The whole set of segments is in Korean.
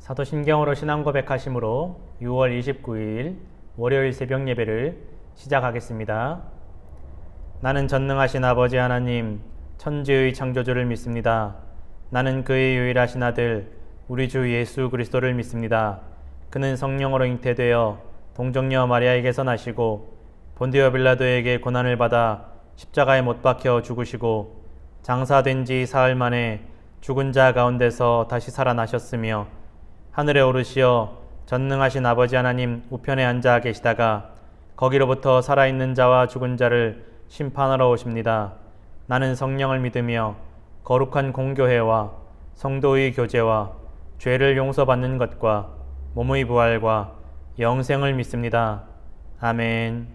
사도신경으로 신앙 고백하심으로 6월 29일 월요일 새벽 예배를 시작하겠습니다. 나는 전능하신 아버지 하나님, 천지의 창조주를 믿습니다. 나는 그의 유일하신 아들, 우리 주 예수 그리스도를 믿습니다. 그는 성령으로 잉태되어 동정녀 마리아에게서 나시고 본디오 빌라도에게 고난을 받아 십자가에 못 박혀 죽으시고 장사된 지 사흘 만에 죽은 자 가운데서 다시 살아나셨으며 하늘에 오르시어 전능하신 아버지 하나님 우편에 앉아 계시다가 거기로부터 살아있는 자와 죽은 자를 심판하러 오십니다. 나는 성령을 믿으며 거룩한 공교회와 성도의 교제와 죄를 용서받는 것과 몸의 부활과 영생을 믿습니다. 아멘.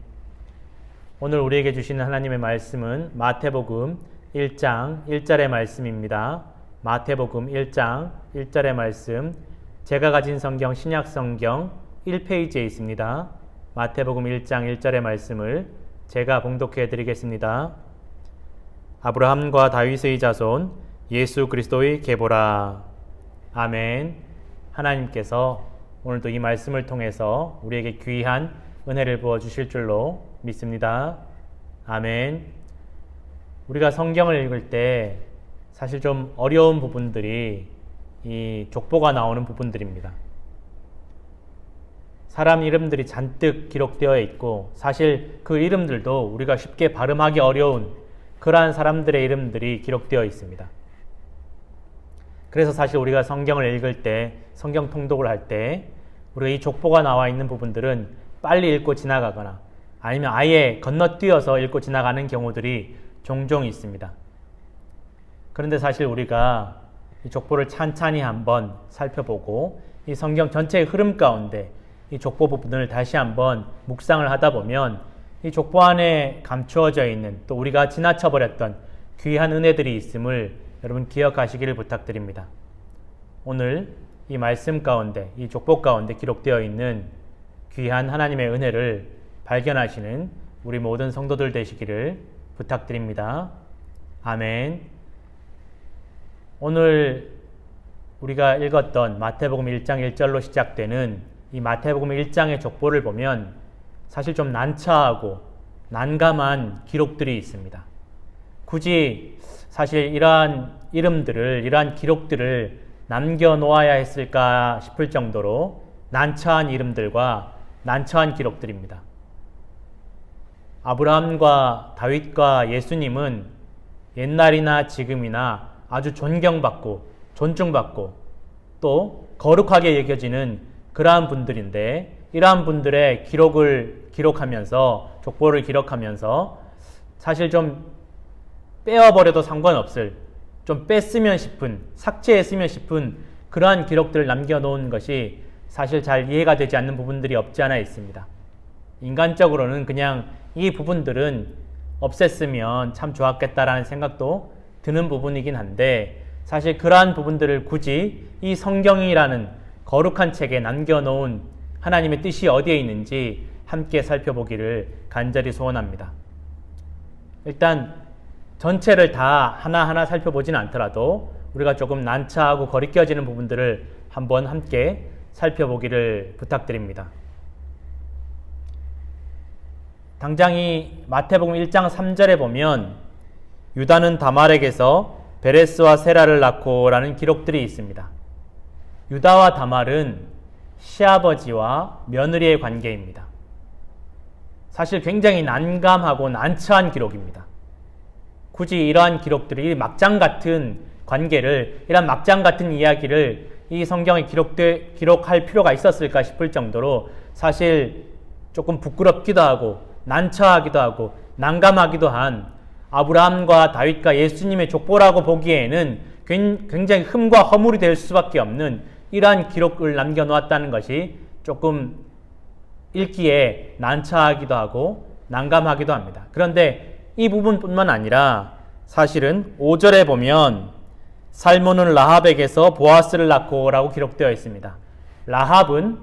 오늘 우리에게 주시는 하나님의 말씀은 마태복음 1장 1절의 말씀입니다. 마태복음 1장 1절의 말씀, 제가 가진 성경 신약성경 1페이지에 있습니다. 마태복음 1장 1절의 말씀을 제가 봉독해 드리겠습니다. 아브라함과 다윗의 자손 예수 그리스도의 계보라. 아멘. 하나님께서 오늘도 이 말씀을 통해서 우리에게 귀한 은혜를 부어주실 줄로 믿습니다. 아멘. 우리가 성경을 읽을 때 사실 좀 어려운 부분들이 이 족보가 나오는 부분들입니다. 사람 이름들이 잔뜩 기록되어 있고 사실 그 이름들도 우리가 쉽게 발음하기 어려운 그러한 사람들의 이름들이 기록되어 있습니다. 그래서 사실 우리가 성경을 읽을 때, 성경 통독을 할 때 우리가 이 족보가 나와 있는 부분들은 빨리 읽고 지나가거나 아니면 아예 건너뛰어서 읽고 지나가는 경우들이 종종 있습니다. 그런데 사실 우리가 이 족보를 찬찬히 한번 살펴보고 이 성경 전체의 흐름 가운데 이 족보 부분을 다시 한번 묵상을 하다 보면 이 족보 안에 감추어져 있는 또 우리가 지나쳐버렸던 귀한 은혜들이 있음을 여러분 기억하시기를 부탁드립니다. 오늘 이 말씀 가운데, 이 족보 가운데 기록되어 있는 귀한 하나님의 은혜를 발견하시는 우리 모든 성도들 되시기를 부탁드립니다. 아멘. 오늘 우리가 읽었던 마태복음 1장 1절로 시작되는 이 마태복음 1장의 족보를 보면 사실 좀 난처하고 난감한 기록들이 있습니다. 굳이 사실 이러한 이름들을, 이러한 기록들을 남겨놓아야 했을까 싶을 정도로 난처한 이름들과 난처한 기록들입니다. 아브라함과 다윗과 예수님은 옛날이나 지금이나 아주 존경받고 존중받고 또 거룩하게 여겨지는 그러한 분들인데 이러한 분들의 기록을 기록하면서 족보를 기록하면서 사실 좀 빼어버려도 상관없을, 좀 뺐으면 싶은, 삭제했으면 싶은 그러한 기록들을 남겨놓은 것이 사실 잘 이해가 되지 않는 부분들이 없지 않아 있습니다. 인간적으로는 그냥 이 부분들은 없앴으면 참 좋았겠다라는 생각도 드는 부분이긴 한데 사실 그러한 부분들을 굳이 이 성경이라는 거룩한 책에 남겨놓은 하나님의 뜻이 어디에 있는지 함께 살펴보기를 간절히 소원합니다. 일단 전체를 다 하나하나 살펴보지는 않더라도 우리가 조금 난처하고 거리껴지는 부분들을 한번 함께 살펴보기를 부탁드립니다. 당장 이 마태복음 1장 3절에 보면 유다는 다말에게서 베레스와 세라를 낳고 라는 기록들이 있습니다. 유다와 다말은 시아버지와 며느리의 관계입니다. 사실 굉장히 난감하고 난처한 기록입니다. 굳이 이러한 기록들이 막장 같은 관계를, 이러한 막장 같은 이야기를 이 성경에 기록할 필요가 있었을까 싶을 정도로 사실 조금 부끄럽기도 하고 난처하기도 하고 난감하기도 한 아브라함과 다윗과 예수님의 족보라고 보기에는 굉장히 흠과 허물이 될 수밖에 없는 이러한 기록을 남겨놓았다는 것이 조금 읽기에 난처하기도 하고 난감하기도 합니다. 그런데 이 부분뿐만 아니라 사실은 5절에 보면 살몬은 라합에게서 보아스를 낳고 라고 기록되어 있습니다. 라합은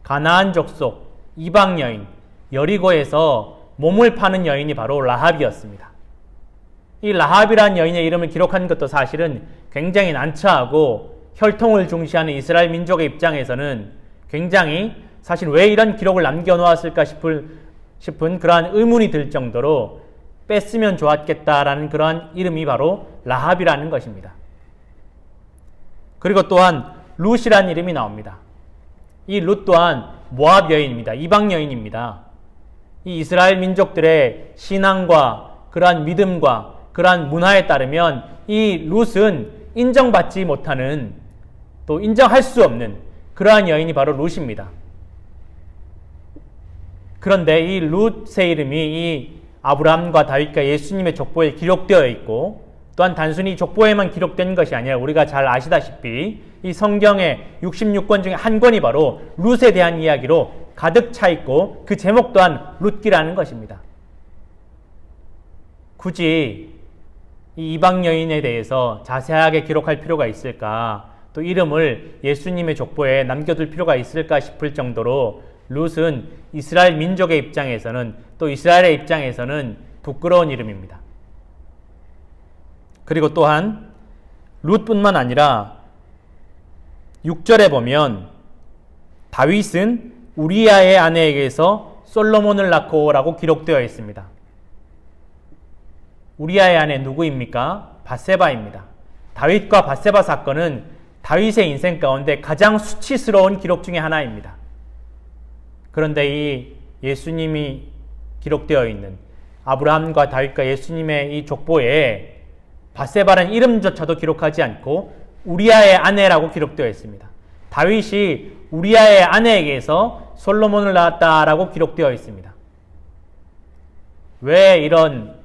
가나안 족속 이방 여인, 여리고에서 몸을 파는 여인이 바로 라합이었습니다. 이 라합이라는 여인의 이름을 기록한 것도 사실은 굉장히 난처하고 혈통을 중시하는 이스라엘 민족의 입장에서는 굉장히 사실 왜 이런 기록을 남겨놓았을까 싶은 그러한 의문이 들 정도로 뺐으면 좋았겠다라는 그러한 이름이 바로 라합이라는 것입니다. 그리고 또한 룻이라는 이름이 나옵니다. 이 룻 또한 모압 여인입니다. 이방 여인입니다. 이 이스라엘 민족들의 신앙과 그러한 믿음과 그러한 문화에 따르면 이 룻은 인정받지 못하는, 또 인정할 수 없는 그러한 여인이 바로 룻입니다. 그런데 이 룻의 이름이 이 아브라함과 다윗과 예수님의 족보에 기록되어 있고, 또한 단순히 족보에만 기록된 것이 아니라 우리가 잘 아시다시피 이 성경의 66권 중에 한 권이 바로 룻에 대한 이야기로 가득 차 있고, 그 제목 또한 룻기라는 것입니다. 굳이 이 이방 여인에 대해서 자세하게 기록할 필요가 있을까, 또 이름을 예수님의 족보에 남겨둘 필요가 있을까 싶을 정도로 룻은 이스라엘 민족의 입장에서는, 또 이스라엘의 입장에서는 부끄러운 이름입니다. 그리고 또한 룻뿐만 아니라 6절에 보면 다윗은 우리아의 아내에게서 솔로몬을 낳고라고 기록되어 있습니다. 우리아의 아내 누구입니까? 밧세바입니다. 다윗과 밧세바 사건은 다윗의 인생 가운데 가장 수치스러운 기록 중에 하나입니다. 그런데 이 예수님이 기록되어 있는 아브라함과 다윗과 예수님의 이 족보에 밧세바라는 이름조차도 기록하지 않고 우리아의 아내라고 기록되어 있습니다. 다윗이 우리아의 아내에게서 솔로몬을 낳았다라고 기록되어 있습니다. 왜 이런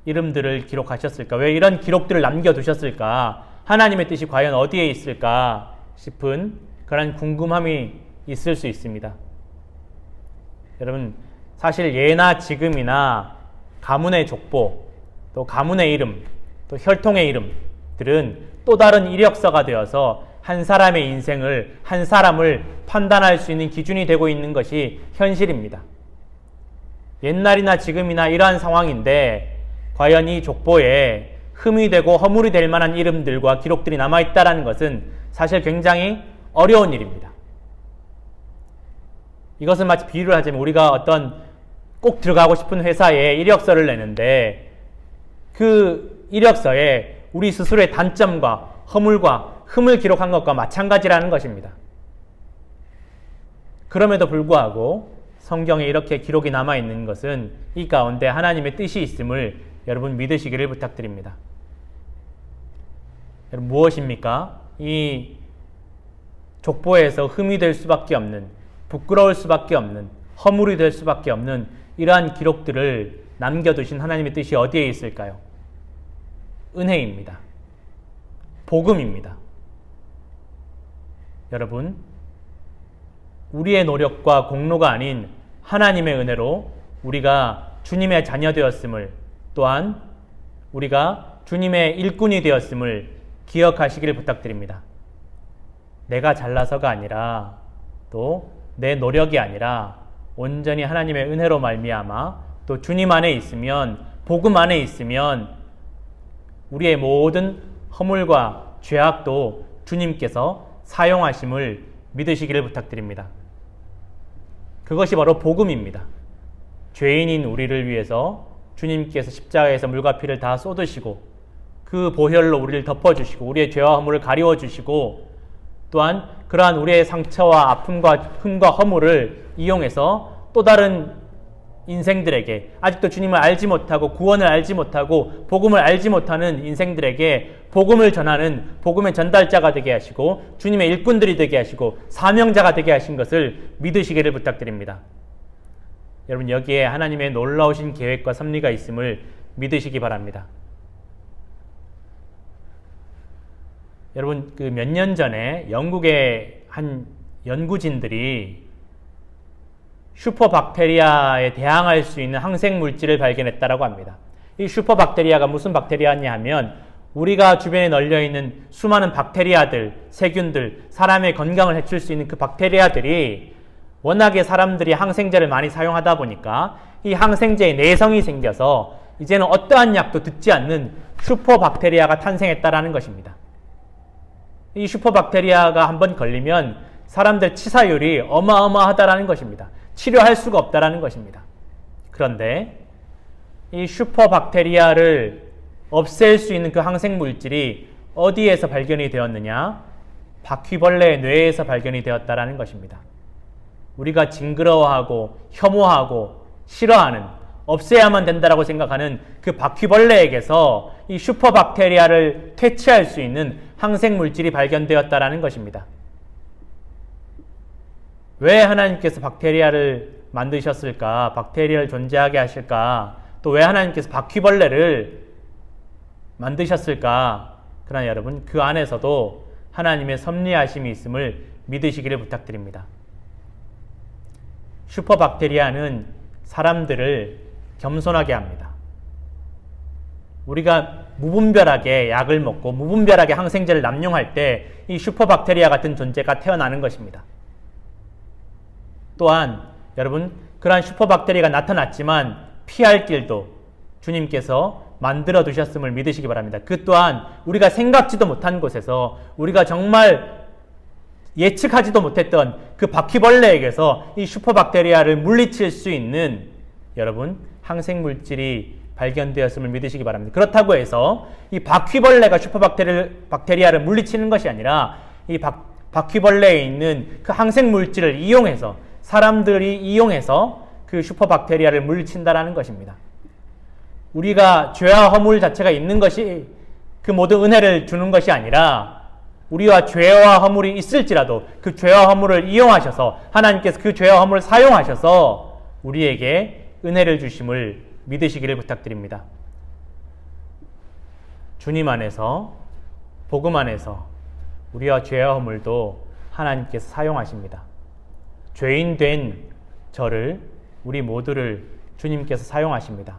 이름들을 기록하셨을까? 왜 이런 기록들을 남겨두셨을까? 하나님의 뜻이 과연 어디에 있을까 싶은 그런 궁금함이 있을 수 있습니다. 여러분, 사실 예나 지금이나 가문의 족보, 또 가문의 이름, 또 혈통의 이름들은 또 다른 이력서가 되어서 한 사람의 인생을, 한 사람을 판단할 수 있는 기준이 되고 있는 것이 현실입니다. 옛날이나 지금이나 이러한 상황인데 과연 이 족보에 흠이 되고 허물이 될 만한 이름들과 기록들이 남아있다는 것은 사실 굉장히 어려운 일입니다. 이것은 마치 비유를 하자면 우리가 어떤 꼭 들어가고 싶은 회사에 이력서를 내는데 그 이력서에 우리 스스로의 단점과 허물과 흠을 기록한 것과 마찬가지라는 것입니다. 그럼에도 불구하고 성경에 이렇게 기록이 남아있는 것은 이 가운데 하나님의 뜻이 있음을 여러분 믿으시기를 부탁드립니다. 여러분, 무엇입니까? 이 족보에서 흠이 될 수밖에 없는, 부끄러울 수밖에 없는, 허물이 될 수밖에 없는 이러한 기록들을 남겨두신 하나님의 뜻이 어디에 있을까요? 은혜입니다. 복음입니다. 여러분, 우리의 노력과 공로가 아닌 하나님의 은혜로 우리가 주님의 자녀 되었음을, 또한 우리가 주님의 일꾼이 되었음을 기억하시기를 부탁드립니다. 내가 잘나서가 아니라, 또 내 노력이 아니라 온전히 하나님의 은혜로 말미암아 또 주님 안에 있으면, 복음 안에 있으면 우리의 모든 허물과 죄악도 주님께서 사용하심을 믿으시기를 부탁드립니다. 그것이 바로 복음입니다. 죄인인 우리를 위해서 주님께서 십자가에서 물과 피를 다 쏟으시고 그 보혈로 우리를 덮어주시고 우리의 죄와 허물을 가리워주시고, 또한 그러한 우리의 상처와 아픔과 흠과 허물을 이용해서 또 다른 인생들에게, 아직도 주님을 알지 못하고 구원을 알지 못하고 복음을 알지 못하는 인생들에게 복음을 전하는 복음의 전달자가 되게 하시고 주님의 일꾼들이 되게 하시고 사명자가 되게 하신 것을 믿으시기를 부탁드립니다. 여러분, 여기에 하나님의 놀라우신 계획과 섭리가 있음을 믿으시기 바랍니다. 여러분, 그 몇 년 전에 영국의 한 연구진들이 슈퍼박테리아에 대항할 수 있는 항생 물질을 발견했다라고 합니다. 이 슈퍼박테리아가 무슨 박테리아냐 하면 우리가 주변에 널려 있는 수많은 박테리아들, 세균들, 사람의 건강을 해칠 수 있는 그 박테리아들이 워낙에 사람들이 항생제를 많이 사용하다 보니까 이 항생제에 내성이 생겨서 이제는 어떠한 약도 듣지 않는 슈퍼박테리아가 탄생했다라는 것입니다. 이 슈퍼박테리아가 한번 걸리면 사람들 치사율이 어마어마하다라는 것입니다. 치료할 수가 없다라는 것입니다. 그런데 이 슈퍼박테리아를 없앨 수 있는 그 항생물질이 어디에서 발견이 되었느냐? 바퀴벌레의 뇌에서 발견이 되었다라는 것입니다. 우리가 징그러워하고 혐오하고 싫어하는, 없애야만 된다라고 생각하는 그 바퀴벌레에게서 이 슈퍼박테리아를 퇴치할 수 있는 항생물질이 발견되었다라는 것입니다. 왜 하나님께서 박테리아를 만드셨을까? 박테리아를 존재하게 하실까? 또 왜 하나님께서 바퀴벌레를 만드셨을까? 그러나 여러분, 그 안에서도 하나님의 섭리하심이 있음을 믿으시기를 부탁드립니다. 슈퍼박테리아는 사람들을 겸손하게 합니다. 우리가 무분별하게 약을 먹고 무분별하게 항생제를 남용할 때 이 슈퍼박테리아 같은 존재가 태어나는 것입니다. 또한 여러분, 그러한 슈퍼박테리아가 나타났지만 피할 길도 주님께서 만들어 두셨음을 믿으시기 바랍니다. 그 또한 우리가 생각지도 못한 곳에서 우리가 정말 예측하지도 못했던 그 바퀴벌레에게서 이 슈퍼박테리아를 물리칠 수 있는 여러분 항생물질이 발견되었음을 믿으시기 바랍니다. 그렇다고 해서 이 바퀴벌레가 슈퍼박테리아를 물리치는 것이 아니라 이 바퀴벌레에 있는 그 항생물질을 이용해서 사람들이 이용해서 그 슈퍼박테리아를 물리친다라는 것입니다. 우리가 죄와 허물 자체가 있는 것이 그 모든 은혜를 주는 것이 아니라 우리와 죄와 허물이 있을지라도 그 죄와 허물을 이용하셔서 하나님께서 그 죄와 허물을 사용하셔서 우리에게 은혜를 주심을 믿으시기를 부탁드립니다. 주님 안에서, 복음 안에서 우리와 죄와 허물도 하나님께서 사용하십니다. 죄인 된 저를, 우리 모두를 주님께서 사용하십니다.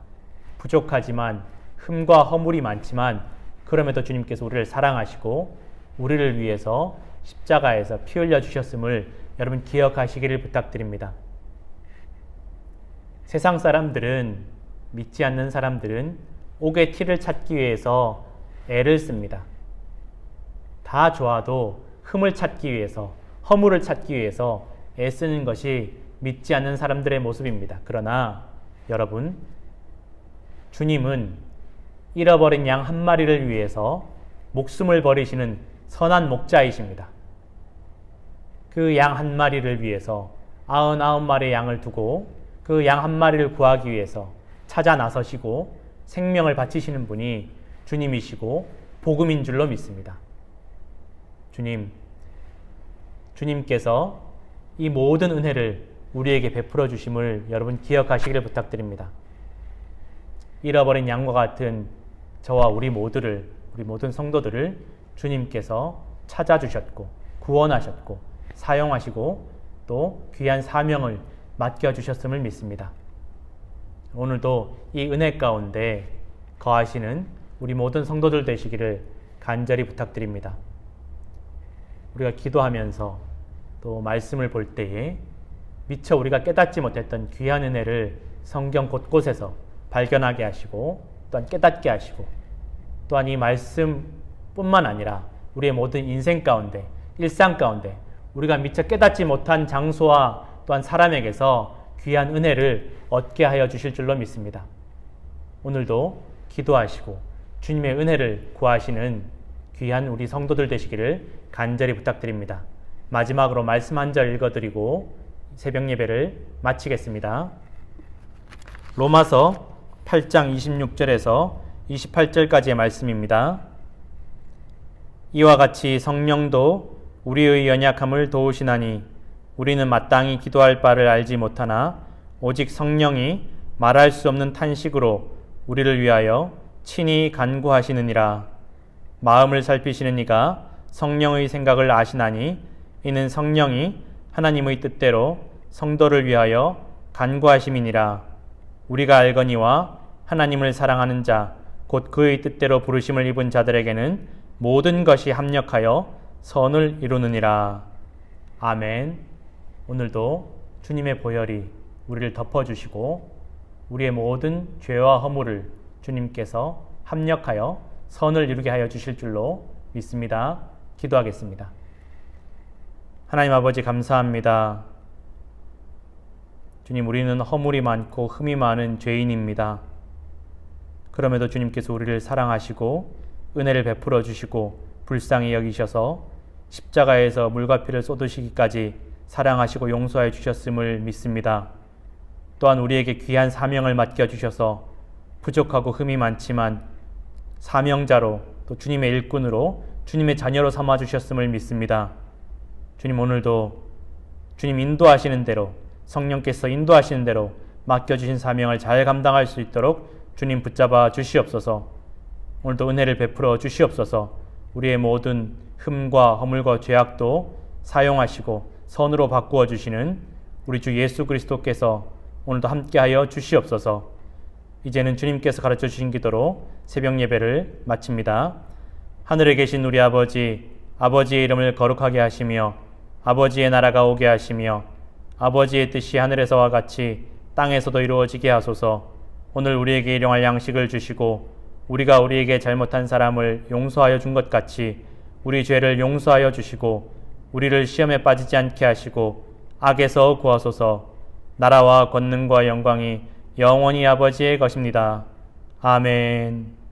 부족하지만 흠과 허물이 많지만 그럼에도 주님께서 우리를 사랑하시고 우리를 위해서 십자가에서 피 흘려 주셨음을 여러분 기억하시기를 부탁드립니다. 세상 사람들은, 믿지 않는 사람들은 옥의 티를 찾기 위해서 애를 씁니다. 다 좋아도 흠을 찾기 위해서, 허물을 찾기 위해서 애쓰는 것이 믿지 않는 사람들의 모습입니다. 그러나 여러분, 주님은 잃어버린 양 한 마리를 위해서 목숨을 버리시는 선한 목자이십니다. 그 양 한 마리를 위해서 99마리의 양을 두고 그 양 한 마리를 구하기 위해서 찾아 나서시고 생명을 바치시는 분이 주님이시고 복음인 줄로 믿습니다. 주님께서 이 모든 은혜를 우리에게 베풀어 주심을 여러분 기억하시기를 부탁드립니다. 잃어버린 양과 같은 저와 우리 모든 성도들을 주님께서 찾아주셨고 구원하셨고 사용하시고 또 귀한 사명을 맡겨주셨음을 믿습니다. 오늘도 이 은혜 가운데 거하시는 우리 모든 성도들 되시기를 간절히 부탁드립니다. 우리가 기도하면서 또 말씀을 볼 때에 미처 우리가 깨닫지 못했던 귀한 은혜를 성경 곳곳에서 발견하게 하시고 또한 깨닫게 하시고 또한 이 말씀뿐만 아니라 우리의 모든 인생 가운데, 일상 가운데 우리가 미처 깨닫지 못한 장소와 또한 사람에게서 귀한 은혜를 얻게 하여 주실 줄로 믿습니다. 오늘도 기도하시고 주님의 은혜를 구하시는 귀한 우리 성도들 되시기를 간절히 부탁드립니다. 마지막으로 말씀 한 절 읽어드리고 새벽 예배를 마치겠습니다. 로마서 8장 26절에서 28절까지의 말씀입니다. 이와 같이 성령도 우리의 연약함을 도우시나니 우리는 마땅히 기도할 바를 알지 못하나 오직 성령이 말할 수 없는 탄식으로 우리를 위하여 친히 간구하시느니라. 마음을 살피시는 이가 성령의 생각을 아시나니 이는 성령이 하나님의 뜻대로 성도를 위하여 간구하심이니라. 우리가 알거니와 하나님을 사랑하는 자 곧 그의 뜻대로 부르심을 입은 자들에게는 모든 것이 합력하여 선을 이루느니라. 아멘. 오늘도 주님의 보혈이 우리를 덮어주시고 우리의 모든 죄와 허물을 주님께서 합력하여 선을 이루게 하여 주실 줄로 믿습니다. 기도하겠습니다. 하나님 아버지 감사합니다. 주님, 우리는 허물이 많고 흠이 많은 죄인입니다. 그럼에도 주님께서 우리를 사랑하시고 은혜를 베풀어 주시고 불쌍히 여기셔서 십자가에서 물과 피를 쏟으시기까지 사랑하시고 용서해 주셨음을 믿습니다. 또한 우리에게 귀한 사명을 맡겨주셔서 부족하고 흠이 많지만 사명자로 또 주님의 일꾼으로 주님의 자녀로 삼아주셨음을 믿습니다. 주님, 오늘도 주님 인도하시는 대로, 성령께서 인도하시는 대로 맡겨주신 사명을 잘 감당할 수 있도록 주님 붙잡아 주시옵소서. 오늘도 은혜를 베풀어 주시옵소서. 우리의 모든 흠과 허물과 죄악도 사용하시고 선으로 바꾸어 주시는 우리 주 예수 그리스도께서 오늘도 함께하여 주시옵소서. 이제는 주님께서 가르쳐 주신 기도로 새벽 예배를 마칩니다. 하늘에 계신 우리 아버지, 아버지의 이름을 거룩하게 하시며 아버지의 나라가 오게 하시며 아버지의 뜻이 하늘에서와 같이 땅에서도 이루어지게 하소서. 오늘 우리에게 일용할 양식을 주시고 우리가 우리에게 잘못한 사람을 용서하여 준 것 같이 우리 죄를 용서하여 주시고 우리를 시험에 빠지지 않게 하시고 악에서 구하소서. 나라와 권능과 영광이 영원히 아버지의 것입니다. 아멘.